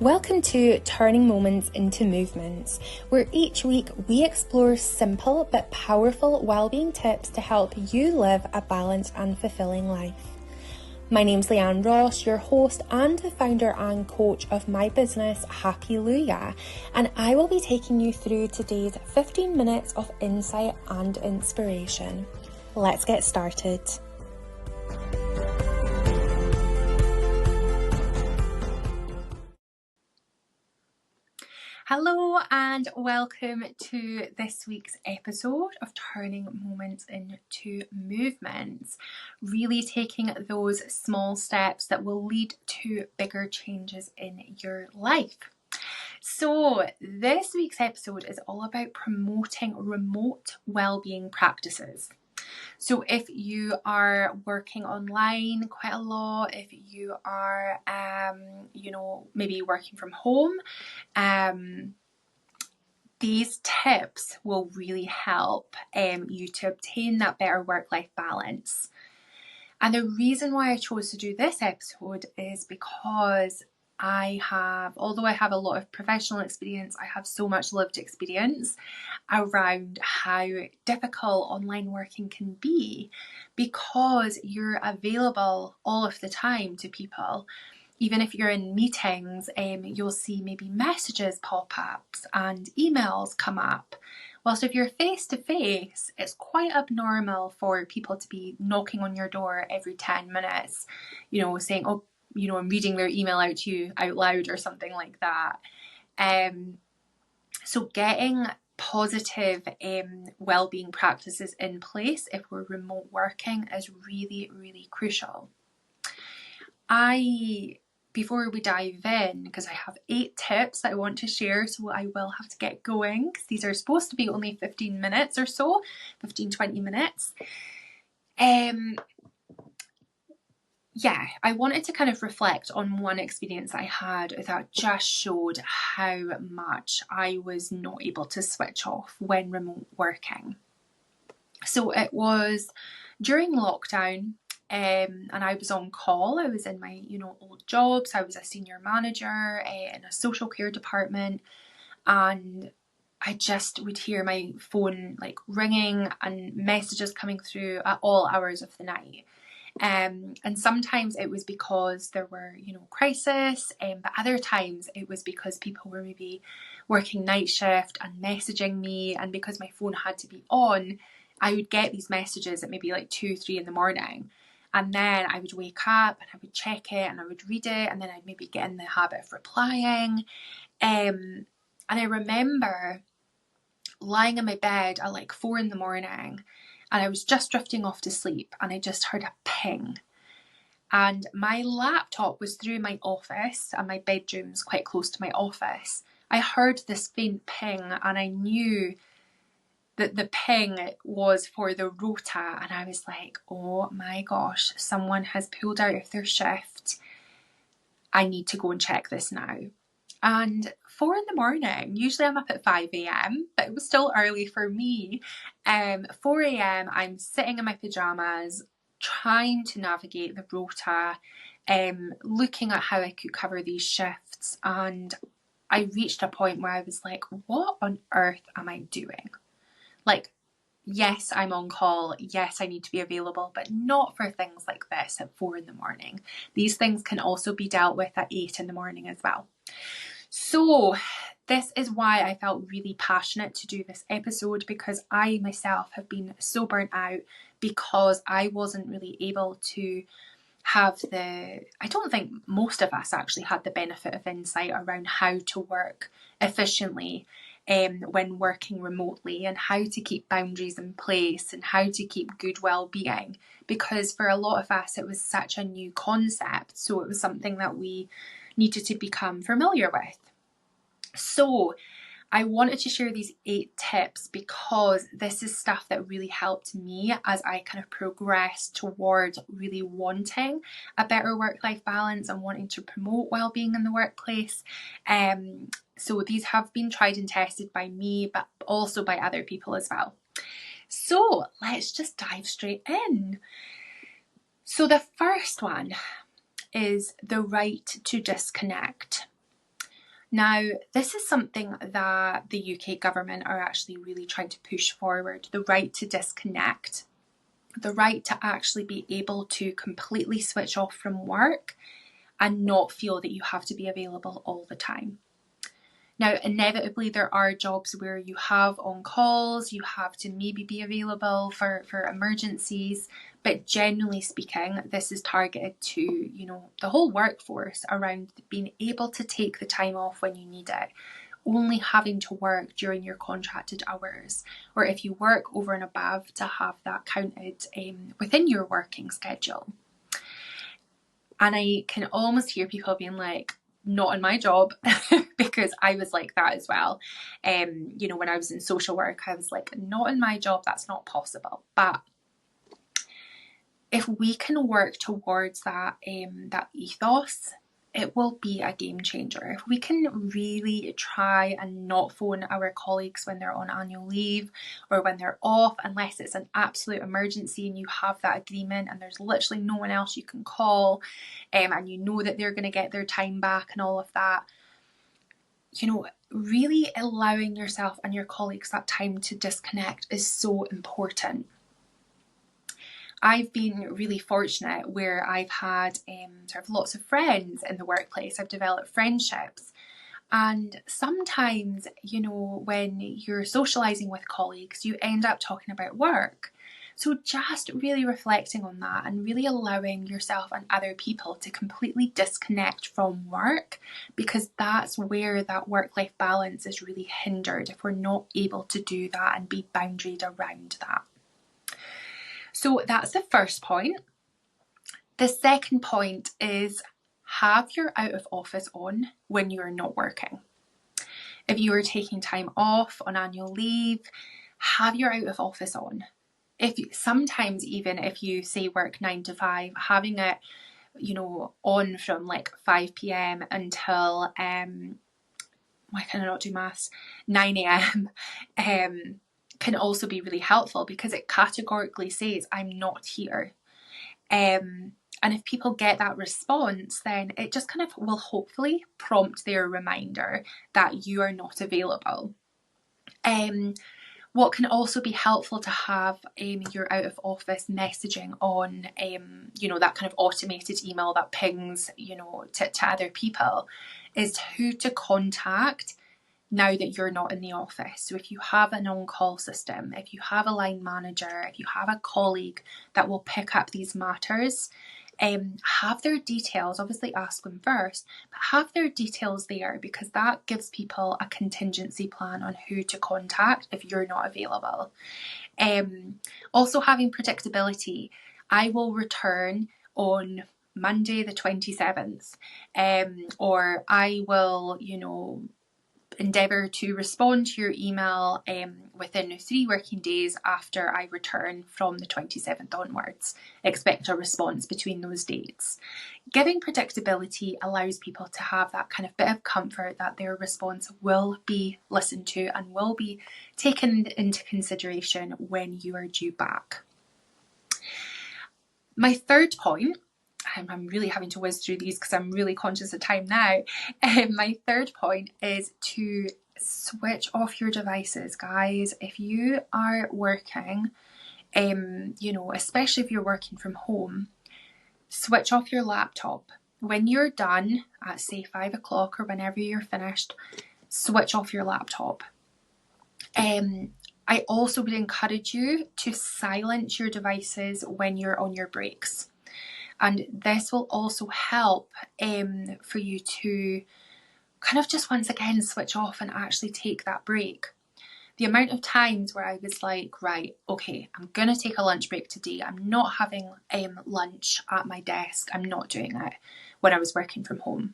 Welcome to Turning Moments into Movements, where each week we explore simple but powerful wellbeing tips to help you live a balanced and fulfilling life. My name's Leanne Ross, your host and the founder and coach of my business, Happyluia, and I will be taking you through today's 15 minutes of insight and inspiration. Let's get started. Hello and welcome to this week's episode of Turning Moments into Movements. Really taking those small steps that will lead to bigger changes in your life. So this week's episode is all about promoting remote wellbeing practices. So if you are working online quite a lot, if you are, maybe working from home, these tips will really help you to obtain that better work-life balance. And the reason why I chose to do this episode is because although I have a lot of professional experience, I have so much lived experience around how difficult online working can be because you're available all of the time to people. Even if you're in meetings, you'll see maybe messages pop up and emails come up. Whilst if you're face to face, it's quite abnormal for people to be knocking on your door every 10 minutes, saying, I'm reading their email out to you out loud or something like that. So getting positive wellbeing practices in place if we're remote working is really, really crucial. Before we dive in, because I have 8 tips that I want to share, so I will have to get going because these are supposed to be only 15 minutes or so, 15-20 minutes. I wanted to kind of reflect on one experience I had that just showed how much I was not able to switch off when remote working. So it was during lockdown, and I was on call. I was in my, old jobs. I was a senior manager in a social care department, and I just would hear my phone like ringing and messages coming through at all hours of the night. And sometimes it was because there were, crisis, but other times it was because people were maybe working night shift and messaging me, and because my phone had to be on, I would get these messages at maybe like 2-3 in the morning. And then I would wake up and I would check it and I would read it, and then I'd maybe get in the habit of replying. And I remember lying in my bed at like 4 in the morning, and I was just drifting off to sleep, and I just heard a ping. And my laptop was through my office, and my bedroom's quite close to my office. I heard this faint ping, and I knew that the ping was for the rota, and I was like, oh my gosh, someone has pulled out of their shift. I need to go and check this now. And 4 in the morning, usually I'm up at 5 a.m, but it was still early for me. 4 a.m, I'm sitting in my pajamas, trying to navigate the rota, looking at how I could cover these shifts. And I reached a point where I was like, what on earth am I doing? Like, yes, I'm on call. Yes, I need to be available, but not for things like this at 4 in the morning. These things can also be dealt with at 8 in the morning as well. So this is why I felt really passionate to do this episode, because I myself have been so burnt out because I wasn't really able to have I don't think most of us actually had the benefit of insight around how to work efficiently when working remotely, and how to keep boundaries in place and how to keep good well-being, because for a lot of us it was such a new concept, so it was something that we needed to become familiar with. So I wanted to share these 8 tips because this is stuff that really helped me as I kind of progressed towards really wanting a better work-life balance and wanting to promote well-being in the workplace. So these have been tried and tested by me, but also by other people as well. So let's just dive straight in. So the first one is the right to disconnect. Now, this is something that the UK government are actually really trying to push forward, the right to disconnect, the right to actually be able to completely switch off from work and not feel that you have to be available all the time. Now, inevitably, there are jobs where you have on calls, you have to maybe be available for emergencies, but generally speaking, this is targeted to, you know, the whole workforce around being able to take the time off when you need it, only having to work during your contracted hours, or if you work over and above, to have that counted within your working schedule. And I can almost hear people being like, not in my job, because I was like that as well. You know, when I was in social work, I was like, not in my job, that's not possible. But if we can work towards that ethos, it will be a game changer. If we can really try and not phone our colleagues when they're on annual leave or when they're off, unless it's an absolute emergency and you have that agreement and there's literally no one else you can call, and you know that they're going to get their time back and all of that, you know, really allowing yourself and your colleagues that time to disconnect is so important. I've been really fortunate where I've had sort of lots of friends in the workplace. I've developed friendships. And sometimes, you know, when you're socialising with colleagues, you end up talking about work. So just really reflecting on that and really allowing yourself and other people to completely disconnect from work, because that's where that work-life balance is really hindered if we're not able to do that and be boundaried around that. So that's the first point. The second point is have your out of office on when you're not working. If you are taking time off on annual leave, have your out of office on. Sometimes even if you say work 9 to 5, having it, you know, on from like 5 p.m. until why can I not do maths? 9 a.m. Can also be really helpful, because it categorically says I'm not here. And if people get that response, then it just kind of will hopefully prompt their reminder that you are not available. What can also be helpful to have your out of office messaging on, you know, that kind of automated email that pings, you know, to other people, is who to contact now that you're not in the office. So if you have an on-call system, if you have a line manager, if you have a colleague that will pick up these matters, have their details. Obviously ask them first, but have their details there, because that gives people a contingency plan on who to contact if you're not available. Also having predictability. I will return on Monday the 27th, or I will, you know, endeavour to respond to your email within 3 working days after I return from the 27th onwards. Expect a response between those dates. Giving predictability allows people to have that kind of bit of comfort that their response will be listened to and will be taken into consideration when you are due back. My third point, I'm really having to whiz through these because I'm really conscious of time now. My third point is to switch off your devices, guys. If you are working, you know, especially if you're working from home, switch off your laptop. When you're done at say 5 o'clock or whenever you're finished, switch off your laptop. I also would encourage you to silence your devices when you're on your breaks. And this will also help for you to kind of just once again switch off and actually take that break. The amount of times where I was like, right, okay, I'm going to take a lunch break today. I'm not having lunch at my desk. I'm not doing it when I was working from home.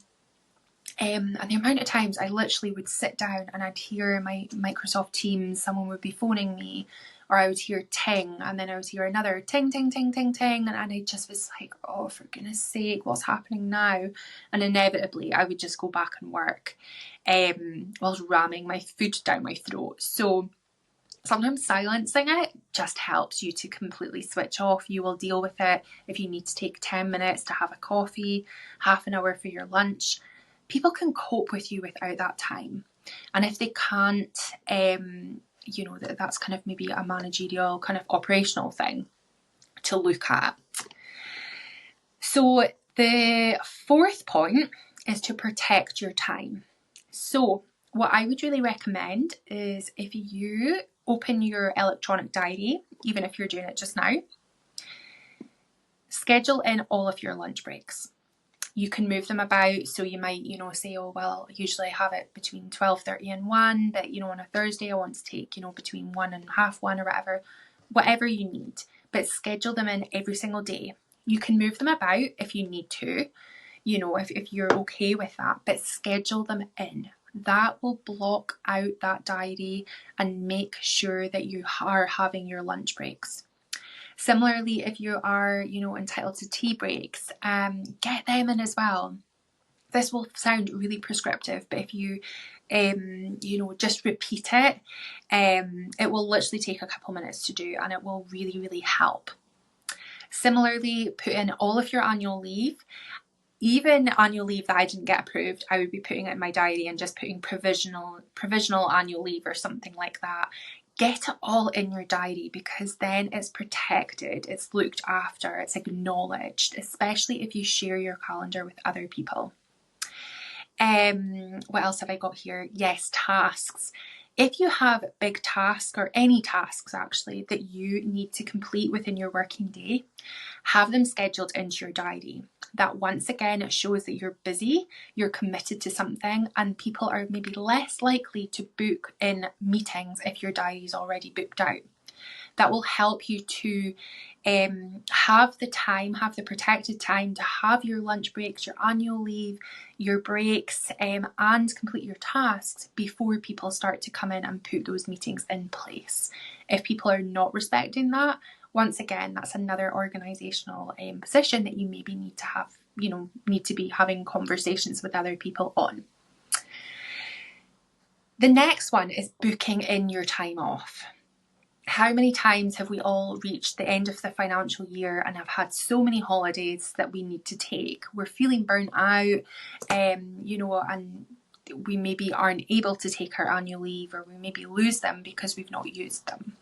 And the amount of times I literally would sit down and I'd hear my Microsoft Teams, someone would be phoning me, or I would hear ting, and then I would hear another ting, ting, ting, ting, ting, and I just was like, oh, for goodness sake, what's happening now? And inevitably I would just go back and work whilst ramming my food down my throat. So sometimes silencing it just helps you to completely switch off. You will deal with it if you need to take 10 minutes to have a coffee, half an hour for your lunch. people can cope with you without that time. And if they can't, that's kind of maybe a managerial kind of operational thing to look at. So the fourth point is to protect your time. So what I would really recommend is if you open your electronic diary, even if you're doing it just now, schedule in all of your lunch breaks. You can move them about, so you might, say, oh, well, usually I have it between 12:30 and 1, but, on a Thursday I want to take, between 1 and half 1 or whatever you need, but schedule them in every single day. You can move them about if you need to, if you're okay with that, but schedule them in. That will block out that diary and make sure that you are having your lunch breaks. Similarly, if you are, entitled to tea breaks, get them in as well. This will sound really prescriptive, but if you, just repeat it, it will literally take a couple minutes to do, and it will really, really help. Similarly, put in all of your annual leave. Even annual leave that I didn't get approved, I would be putting it in my diary and just putting provisional annual leave or something like that. Get it all in your diary, because then it's protected, it's looked after, it's acknowledged, especially if you share your calendar with other people. What else have I got here? Yes, tasks. If you have big tasks, or any tasks actually, that you need to complete within your working day, have them scheduled into your diary. That once again, it shows that you're busy, you're committed to something, and people are maybe less likely to book in meetings if your diary is already booked out. That will help you to have the protected time to have your lunch breaks, your annual leave, your breaks, and complete your tasks before people start to come in and put those meetings in place. If people are not respecting that, once again, that's another organisational position that you maybe need to have, need to be having conversations with other people on. The next one is booking in your time off. How many times have we all reached the end of the financial year and have had so many holidays that we need to take? We're feeling burnt out, and we maybe aren't able to take our annual leave, or we maybe lose them because we've not used them.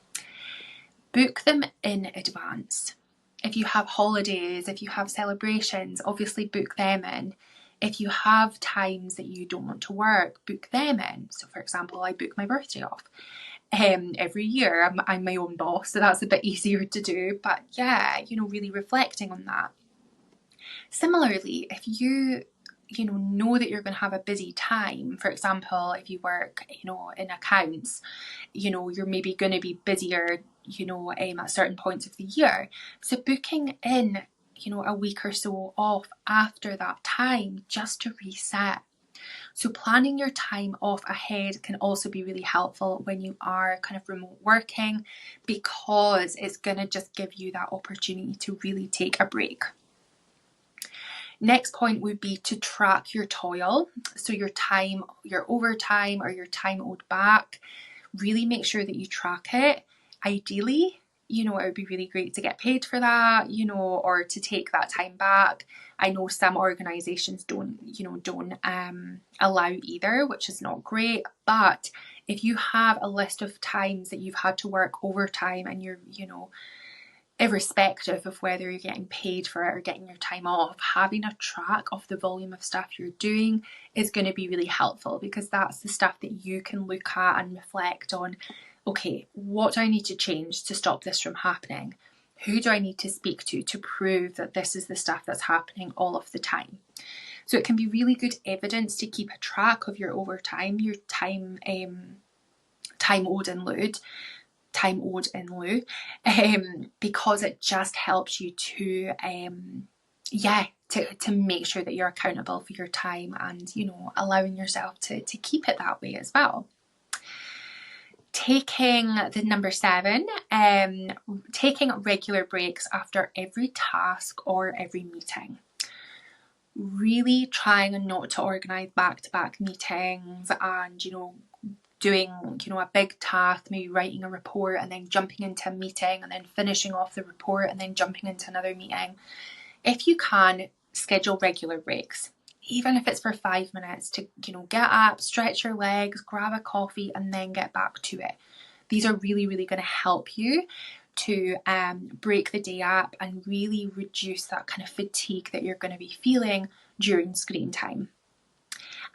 Book them in advance. If you have holidays, if you have celebrations, obviously book them in. If you have times that you don't want to work, book them in. So for example, I book my birthday off. Every year. I'm my own boss, so that's a bit easier to do, but yeah, really reflecting on that. Similarly, if you know that you're going to have a busy time, for example, if you work in accounts, you're maybe going to be busier at certain points of the year, so booking in a week or so off after that time just to reset. So planning your time off ahead can also be really helpful when you are kind of remote working, because it's going to just give you that opportunity to really take a break. Next point would be to track your toil. So your time, your overtime, or your time owed back. Really make sure that you track it. Ideally, it would be really great to get paid for that, or to take that time back. I know some organisations don't allow either, which is not great. But if you have a list of times that you've had to work overtime, and you're, irrespective of whether you're getting paid for it or getting your time off, having a track of the volume of stuff you're doing is going to be really helpful, because that's the stuff that you can look at and reflect on. Okay, what do I need to change to stop this from happening? Who do I need to speak to prove that this is the stuff that's happening all of the time? So it can be really good evidence to keep a track of your overtime, your time owed in lieu, because it just helps you to make sure that you're accountable for your time, and allowing yourself to keep it that way as well. Taking the number 7, taking regular breaks after every task or every meeting. Really trying not to organise back-to-back meetings and, doing, a big task, maybe writing a report and then jumping into a meeting and then finishing off the report and then jumping into another meeting. If you can, schedule regular breaks. even if it's for 5 minutes, to, get up, stretch your legs, grab a coffee, and then get back to it. These are really, really going to help you to break the day up and really reduce that kind of fatigue that you're going to be feeling during screen time.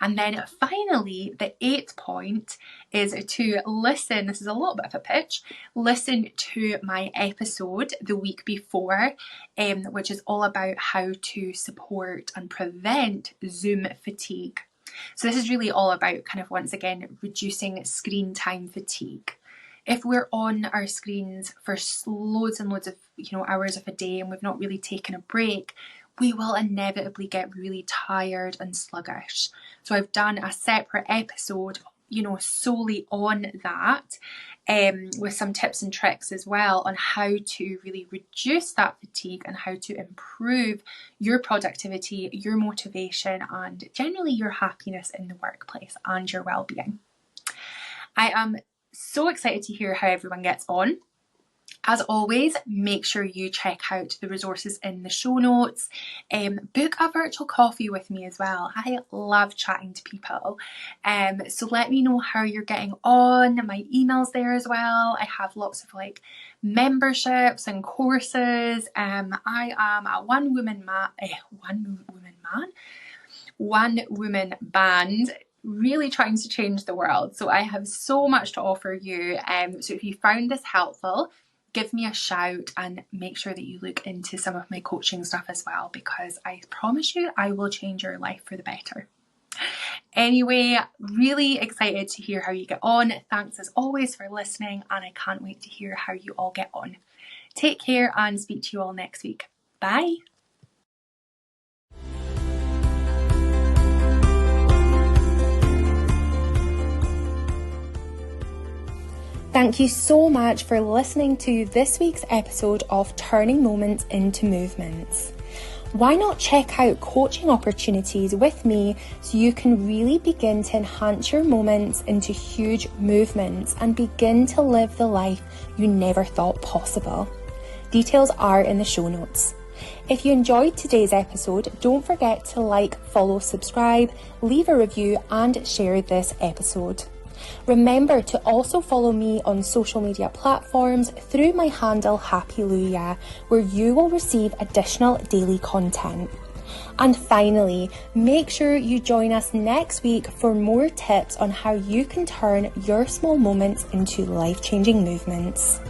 And then finally, the 8th point is to listen. This is a little bit of a pitch. Listen to my episode the week before, which is all about how to support and prevent Zoom fatigue. So this is really all about kind of, once again, reducing screen time fatigue. If we're on our screens for loads and loads of hours of a day and we've not really taken a break, we will inevitably get really tired and sluggish. So I've done a separate episode, solely on that, with some tips and tricks as well on how to really reduce that fatigue and how to improve your productivity, your motivation, and generally your happiness in the workplace and your well-being. I am so excited to hear how everyone gets on. As always, make sure you check out the resources in the show notes. Book a virtual coffee with me as well. I love chatting to people. So let me know how you're getting on. My email's there as well. I have lots of memberships and courses. I am a one woman band, really trying to change the world. So I have so much to offer you. So if you found this helpful, give me a shout and make sure that you look into some of my coaching stuff as well, because I promise you I will change your life for the better. Anyway, really excited to hear how you get on. Thanks as always for listening, and I can't wait to hear how you all get on. Take care and speak to you all next week. Bye. Thank you so much for listening to this week's episode of Turning Moments into Movements. Why not check out coaching opportunities with me so you can really begin to enhance your moments into huge movements and begin to live the life you never thought possible? Details are in the show notes. If you enjoyed today's episode, don't forget to like, follow, subscribe, leave a review and share this episode. Remember to also follow me on social media platforms through my handle Happyluya, where you will receive additional daily content. And finally, make sure you join us next week for more tips on how you can turn your small moments into life-changing movements.